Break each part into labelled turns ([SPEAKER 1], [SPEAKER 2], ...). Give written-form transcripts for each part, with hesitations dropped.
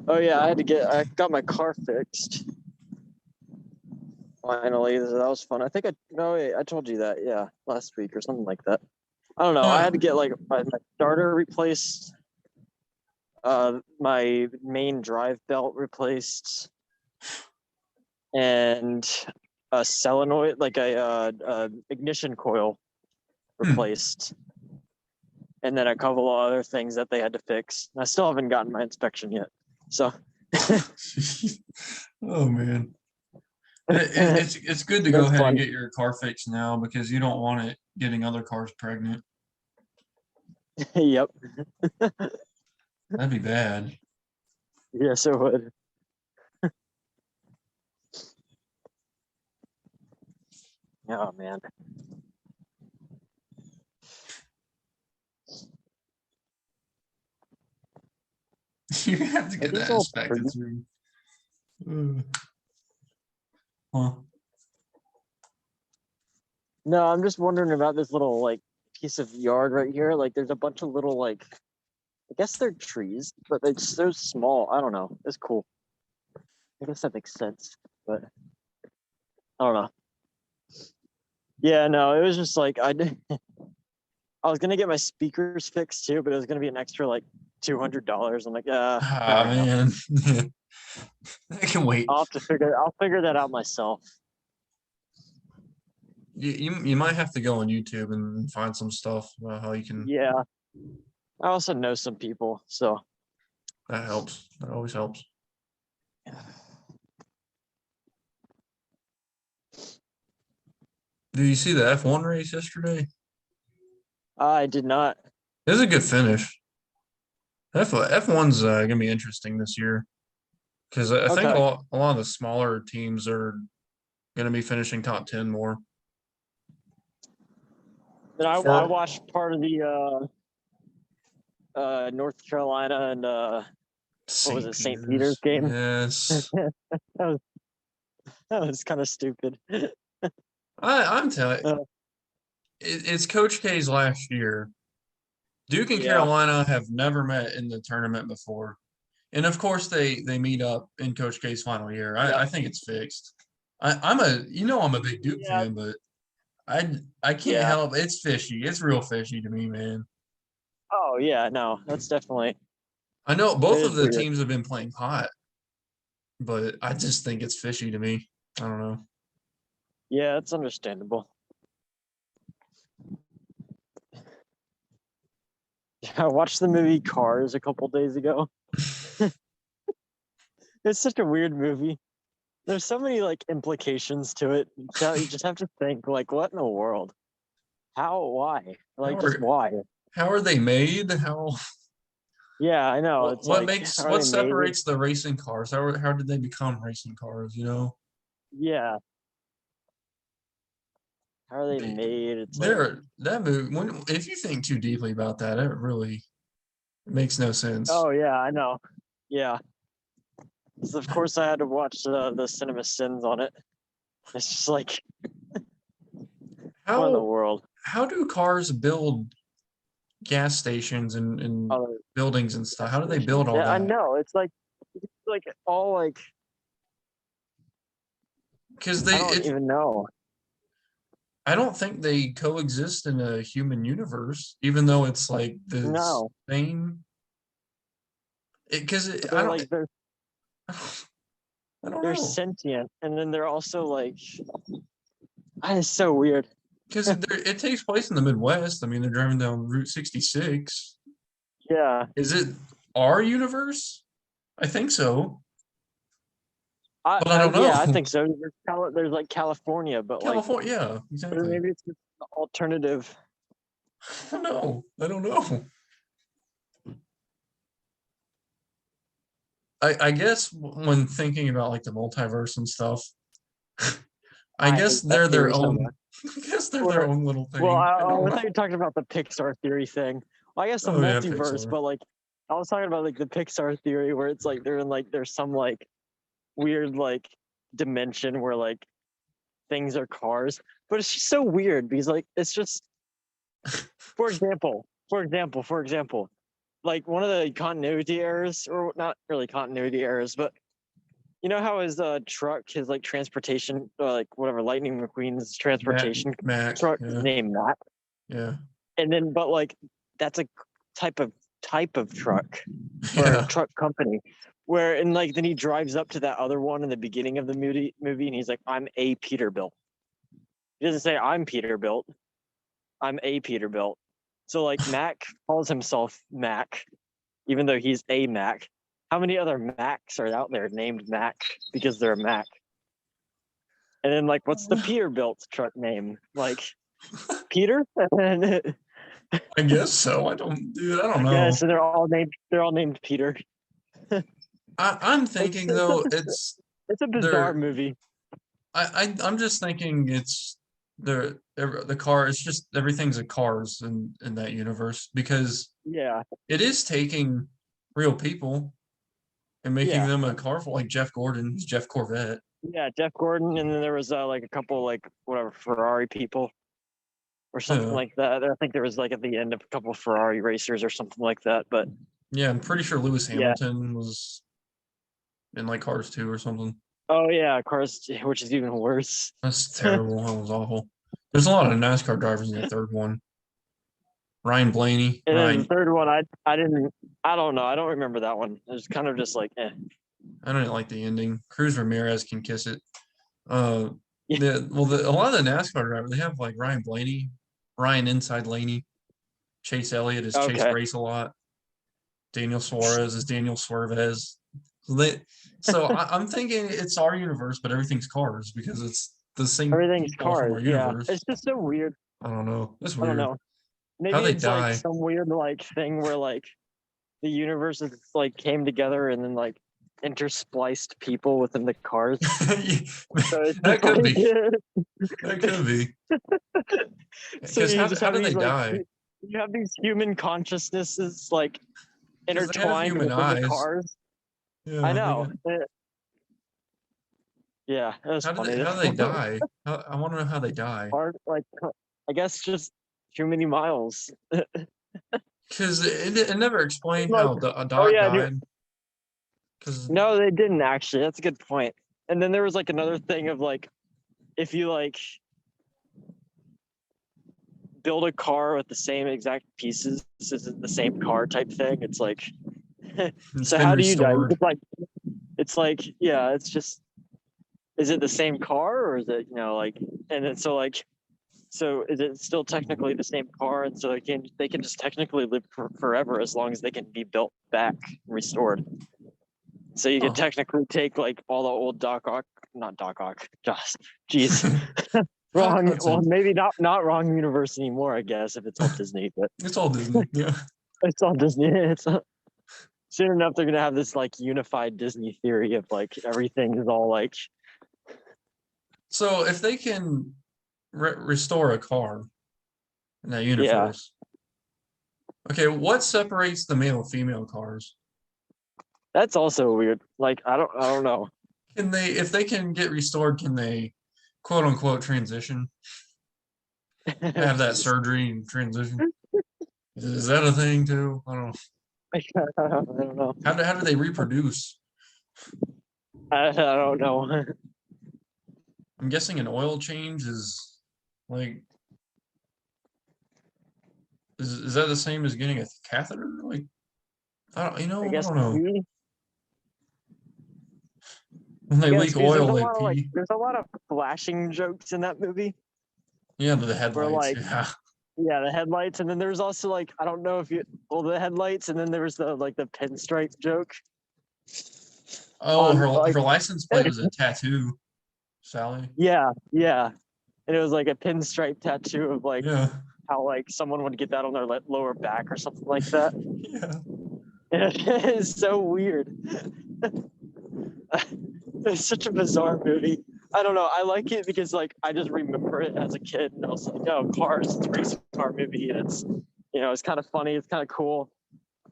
[SPEAKER 1] Oh yeah, I got my car fixed finally. That was fun. I think I no wait, I told you that, yeah, last week or something like that. I don't know. I
[SPEAKER 2] Uh,
[SPEAKER 1] had to get like my starter replaced, my main drive belt replaced, and a solenoid, like a ignition coil
[SPEAKER 2] hmm.
[SPEAKER 1] replaced, and then a couple of other things that they had to fix. I still haven't gotten my inspection yet. So
[SPEAKER 2] Oh man. It's good to go
[SPEAKER 1] that's
[SPEAKER 2] ahead and
[SPEAKER 1] fun.
[SPEAKER 2] get your car fixed now because you don't want it getting other cars pregnant.
[SPEAKER 1] Yep.
[SPEAKER 2] That'd be bad.
[SPEAKER 1] Yes, it would. Oh man.
[SPEAKER 2] You have to
[SPEAKER 1] Are
[SPEAKER 2] get
[SPEAKER 1] these
[SPEAKER 2] that
[SPEAKER 1] all
[SPEAKER 2] inspected
[SPEAKER 1] trees?
[SPEAKER 2] through. Uh, huh.
[SPEAKER 1] No, I'm just wondering about this little like piece of yard right here. Like there's a bunch of little like I guess they're trees, but it's so small. I don't know. It's cool. I guess that makes sense. But I don't know. Yeah, no, it was just like I was gonna get my speakers fixed too, but it was gonna be an extra like $200. I'm like,
[SPEAKER 2] Ah
[SPEAKER 1] fair enough.
[SPEAKER 2] man. I can wait.
[SPEAKER 1] I'll figure that out myself.
[SPEAKER 2] You might have to go on YouTube and find some stuff about how you can.
[SPEAKER 1] Yeah. I also know some people, so
[SPEAKER 2] That helps. That always helps. Did you see the F1 race yesterday?
[SPEAKER 1] I did not.
[SPEAKER 2] It was a good finish. F1's gonna be interesting this year because I think
[SPEAKER 1] Okay.
[SPEAKER 2] a lot of the smaller teams are gonna be finishing top 10 more.
[SPEAKER 1] Then I
[SPEAKER 2] For
[SPEAKER 1] watched part of the North Carolina and what was
[SPEAKER 2] St.
[SPEAKER 1] it, St. Peter's
[SPEAKER 2] Peter's,
[SPEAKER 1] game.
[SPEAKER 2] yes.
[SPEAKER 1] that was that was kind of stupid.
[SPEAKER 2] I'm telling
[SPEAKER 1] Uh,
[SPEAKER 2] it's Coach K's last year. Duke and
[SPEAKER 1] yeah.
[SPEAKER 2] Carolina have never met in the tournament before. And of course they meet up in Coach K's final year.
[SPEAKER 1] Yep.
[SPEAKER 2] I think it's fixed. I'm I'm a big Duke
[SPEAKER 1] Yeah.
[SPEAKER 2] fan, but I can't
[SPEAKER 1] Yeah.
[SPEAKER 2] help it's fishy. It's real fishy to me, man.
[SPEAKER 1] Oh yeah. No, that's definitely
[SPEAKER 2] I know
[SPEAKER 1] it
[SPEAKER 2] both of
[SPEAKER 1] is
[SPEAKER 2] the
[SPEAKER 1] weird.
[SPEAKER 2] teams have been playing hot, but I just think it's fishy to me. I don't know.
[SPEAKER 1] Yeah, it's understandable. I watched the movie Cars a couple days ago. It's such a weird movie. There's so many like implications to it. So you just have to think like, what in the world? How? Why?
[SPEAKER 2] How
[SPEAKER 1] Like, just
[SPEAKER 2] are
[SPEAKER 1] why?
[SPEAKER 2] how are they made? How
[SPEAKER 1] Yeah, I know. It's
[SPEAKER 2] what
[SPEAKER 1] like,
[SPEAKER 2] makes
[SPEAKER 1] how are
[SPEAKER 2] what
[SPEAKER 1] they made?
[SPEAKER 2] separates the racing cars? How did they become racing cars, you know?
[SPEAKER 1] Yeah, how are they
[SPEAKER 2] They,
[SPEAKER 1] made? It's like,
[SPEAKER 2] there that movie when if you think too deeply about that, it really makes no sense.
[SPEAKER 1] oh yeah, I know. Yeah, so of course I had to watch the Cinema Sins on it. It's just like, what in the
[SPEAKER 2] How
[SPEAKER 1] world?
[SPEAKER 2] how do cars build gas stations and
[SPEAKER 1] Other
[SPEAKER 2] buildings and stuff?
[SPEAKER 1] gas
[SPEAKER 2] How do they build
[SPEAKER 1] stations.
[SPEAKER 2] all
[SPEAKER 1] Yeah, I
[SPEAKER 2] that?
[SPEAKER 1] know. It's like all like
[SPEAKER 2] Because
[SPEAKER 1] I
[SPEAKER 2] they
[SPEAKER 1] don't
[SPEAKER 2] it
[SPEAKER 1] even know.
[SPEAKER 2] I don't think they coexist in a human universe, even though it's like the
[SPEAKER 1] No,
[SPEAKER 2] same. Because
[SPEAKER 1] but
[SPEAKER 2] I
[SPEAKER 1] they're
[SPEAKER 2] don't
[SPEAKER 1] like
[SPEAKER 2] I don't
[SPEAKER 1] they're
[SPEAKER 2] know.
[SPEAKER 1] sentient, and then they're also like, it's so weird.
[SPEAKER 2] Because it takes place in the Midwest. I mean, they're driving down Route 66.
[SPEAKER 1] Yeah,
[SPEAKER 2] Is it our universe? I think so, but I don't
[SPEAKER 1] yeah, I
[SPEAKER 2] know.
[SPEAKER 1] think so. There's like California,
[SPEAKER 2] California, yeah,
[SPEAKER 1] but
[SPEAKER 2] exactly.
[SPEAKER 1] maybe it's just an alternative.
[SPEAKER 2] I don't know. I don't know. I guess when thinking about like the multiverse and stuff, I
[SPEAKER 1] I
[SPEAKER 2] guess
[SPEAKER 1] hate that
[SPEAKER 2] they're their
[SPEAKER 1] theory so
[SPEAKER 2] own.
[SPEAKER 1] much.
[SPEAKER 2] I guess they're their
[SPEAKER 1] Or,
[SPEAKER 2] own little
[SPEAKER 1] well,
[SPEAKER 2] thing. I
[SPEAKER 1] I
[SPEAKER 2] don't.
[SPEAKER 1] thought you were talking about the Pixar theory thing. Well, I guess the
[SPEAKER 2] Oh yeah,
[SPEAKER 1] multiverse,
[SPEAKER 2] Pixar.
[SPEAKER 1] but like, I was talking about like the Pixar theory where it's like they're in like there's some like weird like dimension where like things are cars, but it's just so weird because like it's just for example, like one of the continuity errors, or not really continuity errors, but you know how his truck, his like transportation, like whatever Lightning McQueen's transportation
[SPEAKER 2] Mac.
[SPEAKER 1] truck is
[SPEAKER 2] Yeah.
[SPEAKER 1] named that,
[SPEAKER 2] Yeah.
[SPEAKER 1] and then but like that's a type of truck or
[SPEAKER 2] Yeah.
[SPEAKER 1] truck company. Where and like then he drives up to that other one in the beginning of the movie, and he's like, "I'm a Peterbilt." He doesn't say I'm Peterbilt. I'm a Peterbilt. So like Mac calls himself Mac, even though he's a Mac. How many other Macs are out there named Mac because they're a Mac? And then like, what's the Peterbilt truck name? Like Peter?
[SPEAKER 2] I guess so. I don't
[SPEAKER 1] Yeah,
[SPEAKER 2] know.
[SPEAKER 1] so they're all named Peter.
[SPEAKER 2] I'm
[SPEAKER 1] It's
[SPEAKER 2] thinking
[SPEAKER 1] it's a
[SPEAKER 2] though, it's
[SPEAKER 1] it's a bizarre
[SPEAKER 2] they're
[SPEAKER 1] movie.
[SPEAKER 2] I'm just thinking it's the car, it's just everything's a cars in that universe because
[SPEAKER 1] Yeah,
[SPEAKER 2] it is taking real people and making
[SPEAKER 1] yeah,
[SPEAKER 2] them a car for like Jeff Gordon, he's Jeff Corvette.
[SPEAKER 1] yeah. Jeff Gordon, and then there was like a couple like whatever Ferrari people or something
[SPEAKER 2] Yeah.
[SPEAKER 1] like that. I think there was like at the end of a couple Ferrari racers or something like that. But
[SPEAKER 2] Yeah, I'm pretty sure Lewis
[SPEAKER 1] yeah.
[SPEAKER 2] Hamilton was in like Cars 2 or something.
[SPEAKER 1] Oh yeah, Cars, which is even worse.
[SPEAKER 2] That's terrible. That was awful. There's a lot of NASCAR drivers in the third one. Ryan Blaney.
[SPEAKER 1] And then the
[SPEAKER 2] Ryan,
[SPEAKER 1] third one, I don't know. I don't remember that one. It was kind of just like, eh.
[SPEAKER 2] I didn't like the ending. Cruz Ramirez can kiss it. Uh,
[SPEAKER 1] Yeah.
[SPEAKER 2] a lot of the NASCAR drivers, they have like Ryan Blaney, Ryan Inside Laney, Chase Elliott is Chase
[SPEAKER 1] Okay.
[SPEAKER 2] Race a lot. Daniel Suarez is Daniel Suarez. So I'm thinking it's our universe, but everything's cars because it's the same
[SPEAKER 1] Everything's
[SPEAKER 2] people from
[SPEAKER 1] cars.
[SPEAKER 2] our
[SPEAKER 1] Yeah.
[SPEAKER 2] universe.
[SPEAKER 1] It's just so weird.
[SPEAKER 2] I don't know. It's
[SPEAKER 1] I don't
[SPEAKER 2] weird.
[SPEAKER 1] know.
[SPEAKER 2] How
[SPEAKER 1] Maybe
[SPEAKER 2] they
[SPEAKER 1] it's like
[SPEAKER 2] die.
[SPEAKER 1] some weird like thing where like the universes like came together and then like interspliced people within the cars. So it's
[SPEAKER 2] That
[SPEAKER 1] just
[SPEAKER 2] could
[SPEAKER 1] like,
[SPEAKER 2] be. That could be.
[SPEAKER 1] so
[SPEAKER 2] Because
[SPEAKER 1] you just
[SPEAKER 2] how
[SPEAKER 1] have
[SPEAKER 2] do they
[SPEAKER 1] these like
[SPEAKER 2] die?
[SPEAKER 1] you have these human consciousnesses like
[SPEAKER 2] Because they have
[SPEAKER 1] intertwined
[SPEAKER 2] human
[SPEAKER 1] within the
[SPEAKER 2] eyes.
[SPEAKER 1] cars. I
[SPEAKER 2] Yeah.
[SPEAKER 1] know. Yeah, it was funny.
[SPEAKER 2] How do they die? I want to know how they die.
[SPEAKER 1] Hard, like I guess just too many miles.
[SPEAKER 2] Because it never explained
[SPEAKER 1] Like,
[SPEAKER 2] how
[SPEAKER 1] oh
[SPEAKER 2] Doc
[SPEAKER 1] yeah,
[SPEAKER 2] died. Because
[SPEAKER 1] no, they didn't actually. That's a good point. And then there was like another thing of like, if you like build a car with the same exact pieces, this isn't the same car type thing. It's like,
[SPEAKER 2] it's
[SPEAKER 1] so
[SPEAKER 2] been
[SPEAKER 1] how do you die? You
[SPEAKER 2] restored.
[SPEAKER 1] just like, it's like, yeah, it's just, is it the same car or is it, like, and then so like, so is it still technically the same car? And so they can just technically live forever as long as they can be built back, restored. So you could
[SPEAKER 2] Huh.
[SPEAKER 1] technically take like all the old Doc Ock, not Doc Ock, just jeez,
[SPEAKER 2] Doc
[SPEAKER 1] wrong. Well,
[SPEAKER 2] Hudson.
[SPEAKER 1] maybe not wrong universe anymore. I guess if it's all Disney, but
[SPEAKER 2] It's all Disney. Yeah.
[SPEAKER 1] it's all Disney. Soon enough they're gonna have this like unified Disney theory of like everything is all like
[SPEAKER 2] So if they can restore a car in that
[SPEAKER 1] yeah.
[SPEAKER 2] universe, okay, what separates the male and female cars?
[SPEAKER 1] That's also weird. Like I don't know.
[SPEAKER 2] Can they, if they can get restored, can they quote unquote transition? Have that
[SPEAKER 1] Jeez.
[SPEAKER 2] surgery and transition? Is that a thing too? I don't know.
[SPEAKER 1] I don't know.
[SPEAKER 2] How do they reproduce?
[SPEAKER 1] I don't know.
[SPEAKER 2] I'm guessing an oil change is like is that the same as getting a catheter? Like
[SPEAKER 1] I
[SPEAKER 2] I
[SPEAKER 1] guess
[SPEAKER 2] don't know.
[SPEAKER 1] maybe.
[SPEAKER 2] When they
[SPEAKER 1] Yes,
[SPEAKER 2] leak
[SPEAKER 1] because
[SPEAKER 2] oil, they pee.
[SPEAKER 1] there's a lot of flashing jokes in that movie
[SPEAKER 2] Yeah, the
[SPEAKER 1] where
[SPEAKER 2] headlights.
[SPEAKER 1] like
[SPEAKER 2] Yeah.
[SPEAKER 1] yeah, the headlights, and then there's also like I don't know if you the headlights, and then there was the like the pinstripe joke
[SPEAKER 2] Oh,
[SPEAKER 1] on like
[SPEAKER 2] her license plate was a tattoo, Sally.
[SPEAKER 1] yeah, and it was like a pinstripe tattoo of like
[SPEAKER 2] Yeah.
[SPEAKER 1] how like someone would get that on their lower back or something like that.
[SPEAKER 2] Yeah.
[SPEAKER 1] It is so weird. It's such a bizarre movie. I don't know. I like it because like I just remember it as a kid, and I was like, "Oh, Cars! It's a racing car movie, and it's it's kind of funny, it's kind of cool,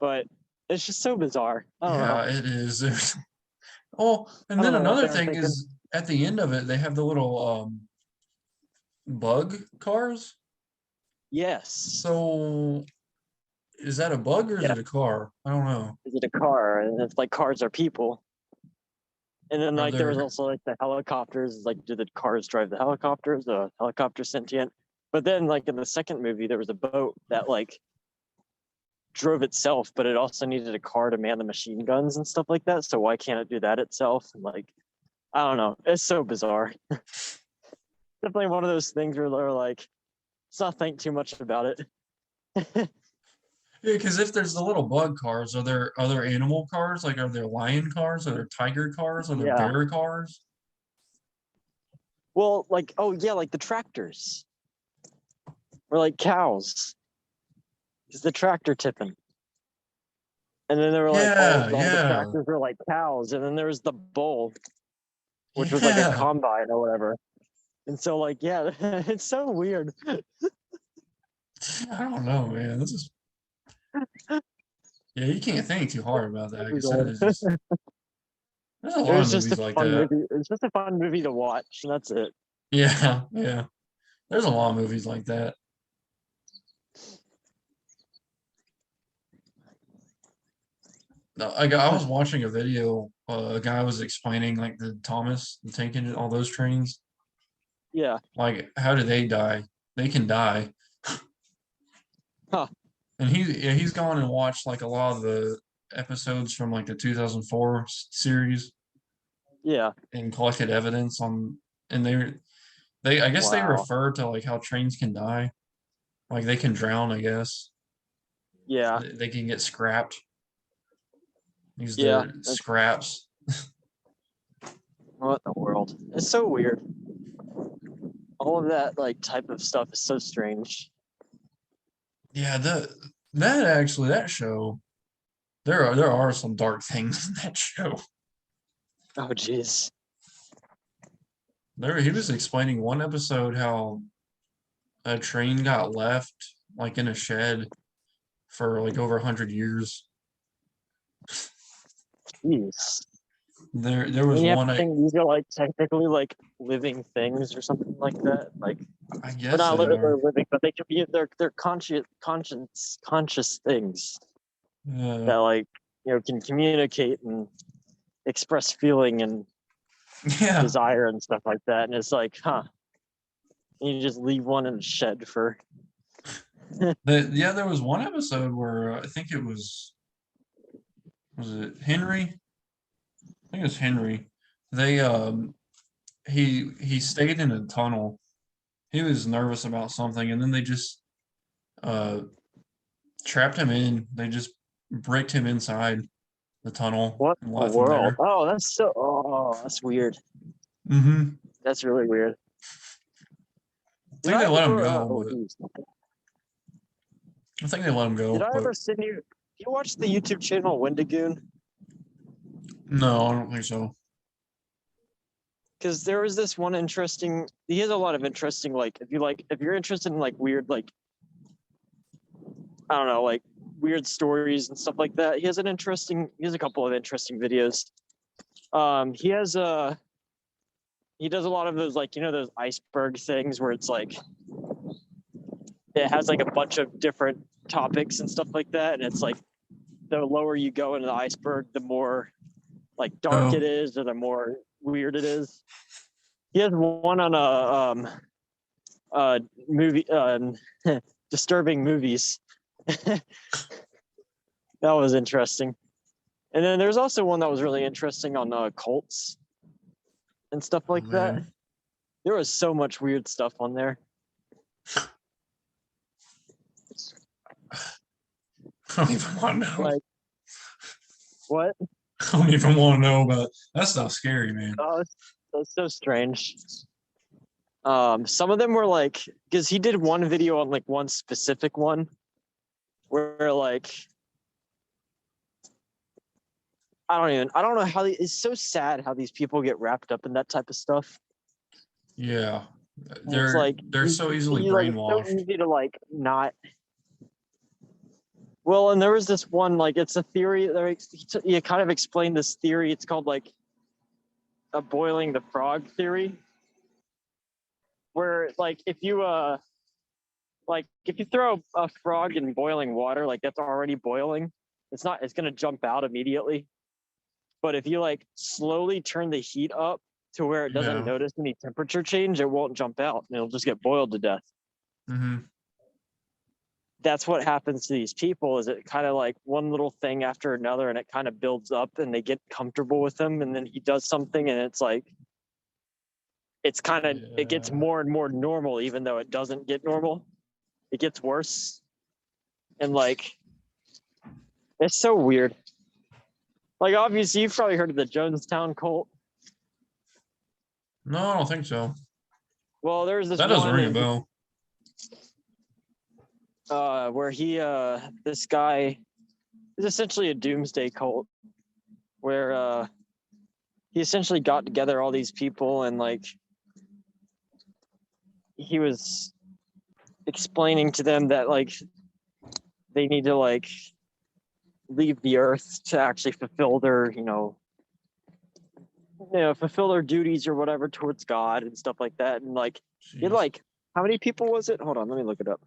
[SPEAKER 1] but it's just so bizarre. I don't know.
[SPEAKER 2] Yeah, it is. Oh, and
[SPEAKER 1] I don't
[SPEAKER 2] then
[SPEAKER 1] know what
[SPEAKER 2] another
[SPEAKER 1] they were
[SPEAKER 2] thing
[SPEAKER 1] thinking.
[SPEAKER 2] is at the end of it, they have the little bug cars.
[SPEAKER 1] Yes.
[SPEAKER 2] So Is that a bug or is
[SPEAKER 1] Yeah.
[SPEAKER 2] it a car? I don't know.
[SPEAKER 1] Is it a car? And it's like cars are people. And then
[SPEAKER 2] Are
[SPEAKER 1] like there was
[SPEAKER 2] there?
[SPEAKER 1] also like the helicopters. Like, do the cars drive the helicopters? The helicopter sentient. But then like in the second movie, there was a boat that like drove itself, but it also needed a car to man the machine guns and stuff like that. So why can't it do that itself? And like, I don't know. It's so bizarre. Definitely one of those things where they're like, let's not think too much about it.
[SPEAKER 2] Yeah, because if there's the little bug cars, are there other animal cars? Like, are there lion cars? Are there tiger cars? Are there
[SPEAKER 1] Yeah.
[SPEAKER 2] bear cars?
[SPEAKER 1] Well, like, oh yeah, like the tractors. Or like cows. Is the tractor tipping? And then there were like
[SPEAKER 2] Yeah,
[SPEAKER 1] all the
[SPEAKER 2] yeah,
[SPEAKER 1] tractors were like cows, and then there was the bull, which was like a
[SPEAKER 2] yeah.
[SPEAKER 1] combine or whatever. And so like, yeah, it's so weird.
[SPEAKER 2] I don't know, man. This is yeah. You can't think too hard about that because that
[SPEAKER 1] Bizarre.
[SPEAKER 2] is just there's a
[SPEAKER 1] It
[SPEAKER 2] lot of
[SPEAKER 1] was just a
[SPEAKER 2] movies like
[SPEAKER 1] fun
[SPEAKER 2] that.
[SPEAKER 1] movie. It was just a fun movie to watch, and that's it.
[SPEAKER 2] Yeah, yeah. There's a lot of movies like that. No, I was watching a video. A guy was explaining like the Thomas the Tank Engine, all those trains.
[SPEAKER 1] Yeah.
[SPEAKER 2] Like, how do they die? They can die.
[SPEAKER 1] Huh.
[SPEAKER 2] And he's gone and watched like a lot of the episodes from like the 2004 series
[SPEAKER 1] Yeah.
[SPEAKER 2] and collected evidence on. And they I guess they
[SPEAKER 1] Wow.
[SPEAKER 2] refer to like how trains can die. Like they can drown, I guess.
[SPEAKER 1] Yeah.
[SPEAKER 2] They can get scrapped. Use
[SPEAKER 1] Yeah.
[SPEAKER 2] their
[SPEAKER 1] That's
[SPEAKER 2] scraps.
[SPEAKER 1] what in the world. It's so weird. All of that like type of stuff is so strange.
[SPEAKER 2] Yeah, that actually that show there are some dark things in that show.
[SPEAKER 1] Oh jeez.
[SPEAKER 2] There he was explaining one episode how a train got left like in a shed for like over 100 years.
[SPEAKER 1] Jeez.
[SPEAKER 2] There was
[SPEAKER 1] And you have
[SPEAKER 2] one
[SPEAKER 1] to think these are like technically like living things or something like that. Like,
[SPEAKER 2] I
[SPEAKER 1] or
[SPEAKER 2] guess
[SPEAKER 1] not
[SPEAKER 2] they are.
[SPEAKER 1] they're living, but they could be they're conscious things
[SPEAKER 2] Yeah.
[SPEAKER 1] that like can communicate and express feeling and
[SPEAKER 2] Yeah.
[SPEAKER 1] desire and stuff like that. And it's like, huh? And you just leave one in a shed for
[SPEAKER 2] Yeah, there was one episode where I think it was it Henry? I think it was Henry. They he stayed in a tunnel. He was nervous about something and then they just uh trapped him in. They just bricked him inside the tunnel
[SPEAKER 1] what
[SPEAKER 2] and
[SPEAKER 1] in the
[SPEAKER 2] left him
[SPEAKER 1] world?
[SPEAKER 2] there.
[SPEAKER 1] Oh, that's so. Oh, that's weird.
[SPEAKER 2] Mm-hmm.
[SPEAKER 1] That's really weird.
[SPEAKER 2] I
[SPEAKER 1] Did
[SPEAKER 2] think
[SPEAKER 1] I
[SPEAKER 2] they let him
[SPEAKER 1] ever?
[SPEAKER 2] go,
[SPEAKER 1] Oh,
[SPEAKER 2] but
[SPEAKER 1] geez.
[SPEAKER 2] I think they let him
[SPEAKER 1] Did
[SPEAKER 2] go,
[SPEAKER 1] I
[SPEAKER 2] but
[SPEAKER 1] ever send you? You watch the YouTube channel Wendigoon?
[SPEAKER 2] no, I don't think so.
[SPEAKER 1] Because there was this one interesting. He has a lot of interesting if you're interested in like weird I don't know weird stories and stuff like that. He has a couple of interesting videos. He has he does a lot of those those iceberg things where it's like it has like a bunch of different topics and stuff like that, and it's like the lower you go into the iceberg, the more like dark it
[SPEAKER 2] Oh,
[SPEAKER 1] is, or the more weird it is. He has one on a movie disturbing movies. That was interesting. And then there's also one that was really interesting on cults and stuff
[SPEAKER 2] oh
[SPEAKER 1] like that.
[SPEAKER 2] man.
[SPEAKER 1] There was so much weird stuff on there.
[SPEAKER 2] I don't even want to know.
[SPEAKER 1] Like what?
[SPEAKER 2] I don't even want to know about that stuff's scary, man.
[SPEAKER 1] Oh, that's so strange. Some of them were like, because he did one video on like one specific one where like I don't know how it's so sad how these people get wrapped up in that type of stuff.
[SPEAKER 2] Yeah.
[SPEAKER 1] And it's
[SPEAKER 2] They're
[SPEAKER 1] like
[SPEAKER 2] they're so easily
[SPEAKER 1] it's so
[SPEAKER 2] brainwashed.
[SPEAKER 1] easy to like not. Well, and there was this one like it's a theory. You kind of explained this theory. It's called like a boiling the frog theory, where like if you like if you throw a frog in boiling water, like that's already boiling, it's gonna jump out immediately. But if you like slowly turn the heat up to where it doesn't
[SPEAKER 2] Yeah.
[SPEAKER 1] notice any temperature change, it won't jump out and it'll just get boiled to death.
[SPEAKER 2] Mm-hmm.
[SPEAKER 1] That's what happens to these people, is it kind of like one little thing after another, and it kind of builds up and they get comfortable with him, and then he does something and it's like it's kind of it gets
[SPEAKER 2] Yeah.
[SPEAKER 1] more and more normal, even though it doesn't get normal. It gets worse. And like it's so weird. Like obviously you've probably heard of the Jonestown cult.
[SPEAKER 2] No, I don't think so.
[SPEAKER 1] Well, there's this
[SPEAKER 2] That doesn't
[SPEAKER 1] one
[SPEAKER 2] ring a bell.
[SPEAKER 1] where this guy is essentially a doomsday cult where he essentially got together all these people, and like he was explaining to them that like they need to like leave the earth to actually fulfill their fulfill their duties or whatever towards God and stuff like that. And like you're
[SPEAKER 2] Jeez.
[SPEAKER 1] like, how many people was it? Hold on, let me look it up.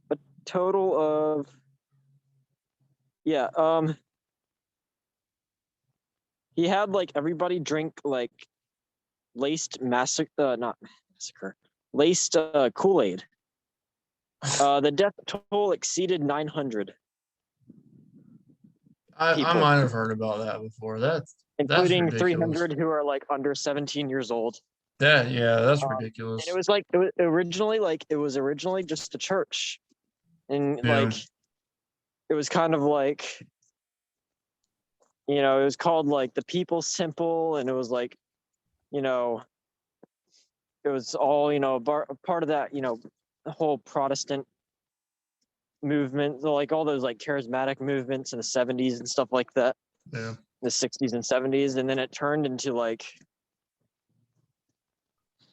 [SPEAKER 1] A total of he had like everybody drink like laced not massacre laced Kool-Aid. The death toll exceeded 900
[SPEAKER 2] I
[SPEAKER 1] people,
[SPEAKER 2] might have heard about that before. That's
[SPEAKER 1] including
[SPEAKER 2] ridiculous.
[SPEAKER 1] 300 who are like under 17 years old.
[SPEAKER 2] That's
[SPEAKER 1] And
[SPEAKER 2] ridiculous.
[SPEAKER 1] it was like it was originally just a church, and
[SPEAKER 2] Yeah.
[SPEAKER 1] like it was kind of like it was called like the People's Temple, and it was like it was all part of that the whole Protestant movement, so like all those like charismatic movements in the 70s and stuff like that,
[SPEAKER 2] Yeah.
[SPEAKER 1] the 60s and 70s, and then it turned into like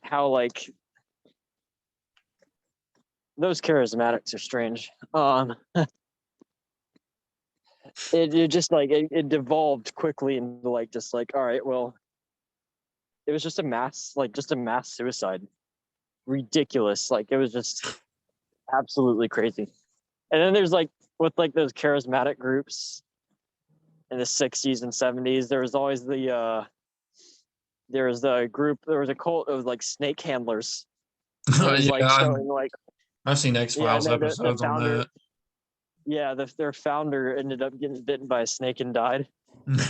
[SPEAKER 1] how like those charismatics are strange. It just like it devolved quickly into like just like, all right, well, it was just a mass suicide. Ridiculous. Like it was just absolutely crazy. And then there's like with like those charismatic groups in the 60s and 70s, there was always there was a cult of like snake handlers. And it was like
[SPEAKER 2] Yeah,
[SPEAKER 1] showing like
[SPEAKER 2] I've seen X Files
[SPEAKER 1] the
[SPEAKER 2] episodes on
[SPEAKER 1] founder,
[SPEAKER 2] that.
[SPEAKER 1] their founder ended up getting bitten by a snake and died.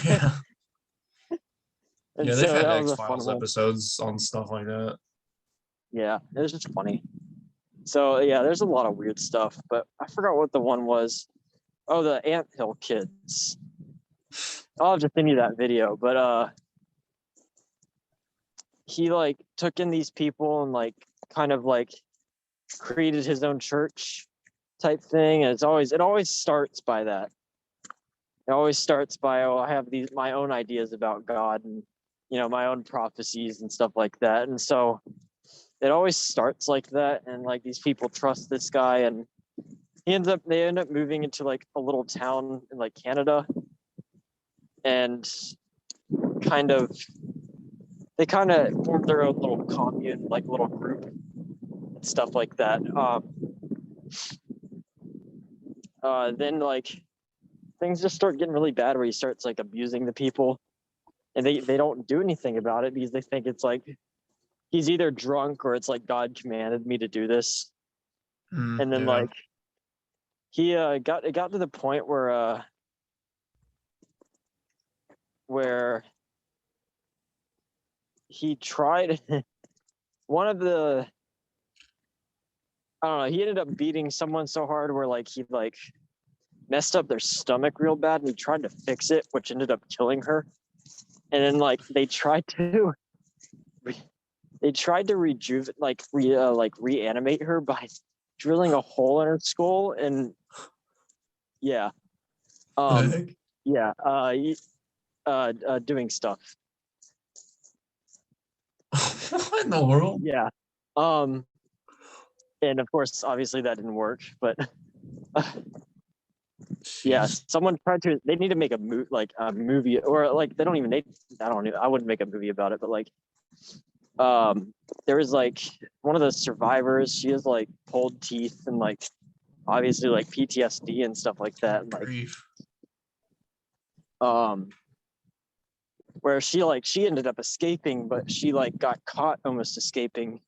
[SPEAKER 2] Yeah.
[SPEAKER 1] And
[SPEAKER 2] Yeah,
[SPEAKER 1] so
[SPEAKER 2] they've had
[SPEAKER 1] that was
[SPEAKER 2] X
[SPEAKER 1] a fun
[SPEAKER 2] Files
[SPEAKER 1] one.
[SPEAKER 2] episodes on stuff like that.
[SPEAKER 1] Yeah, it was just funny. So yeah, there's a lot of weird stuff, but I forgot what the one was. Oh, the Anthill kids. I'll have to send you that video, but he like took in these people and like kind of like created his own church type thing. And it always starts by that. It always starts by, I have my own ideas about God and my own prophecies and stuff like that. And so it always starts like that, and like these people trust this guy, and they end up moving into like a little town in like Canada, and they kind of formed their own little commune, like little group and stuff like that. Then like things just start getting really bad, where he starts like abusing the people, and they don't do anything about it because they think it's like he's either drunk or it's like God commanded me to do this. And then like he got to the point where he tried one of the I don't know, he ended up beating someone so hard where like he like messed up their stomach real bad, and he tried to fix it, which ended up killing her. And then like they tried to reanimate her by drilling a hole in her skull. And yeah doing stuff.
[SPEAKER 2] What in the world?
[SPEAKER 1] Yeah. And of course, obviously that didn't work, but Yeah,
[SPEAKER 2] Jeez.
[SPEAKER 1] someone tried to. They need to make a movie, or like they don't even. I don't know. I wouldn't make a movie about it, but like, there was like one of the survivors. She has like pulled teeth and like obviously like PTSD and stuff like that. And, like,
[SPEAKER 2] Grief.
[SPEAKER 1] um, where she ended up escaping, but she like got caught almost escaping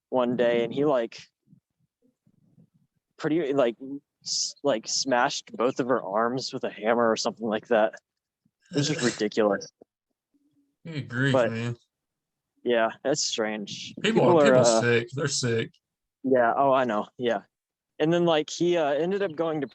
[SPEAKER 1] one day, and he like pretty like smashed both of her arms with a hammer or something like that. It was just ridiculous.
[SPEAKER 2] Good grief,
[SPEAKER 1] But
[SPEAKER 2] man.
[SPEAKER 1] yeah, that's strange.
[SPEAKER 2] People sick. They're sick.
[SPEAKER 1] Yeah, oh I know. Yeah. And then like he ended up going to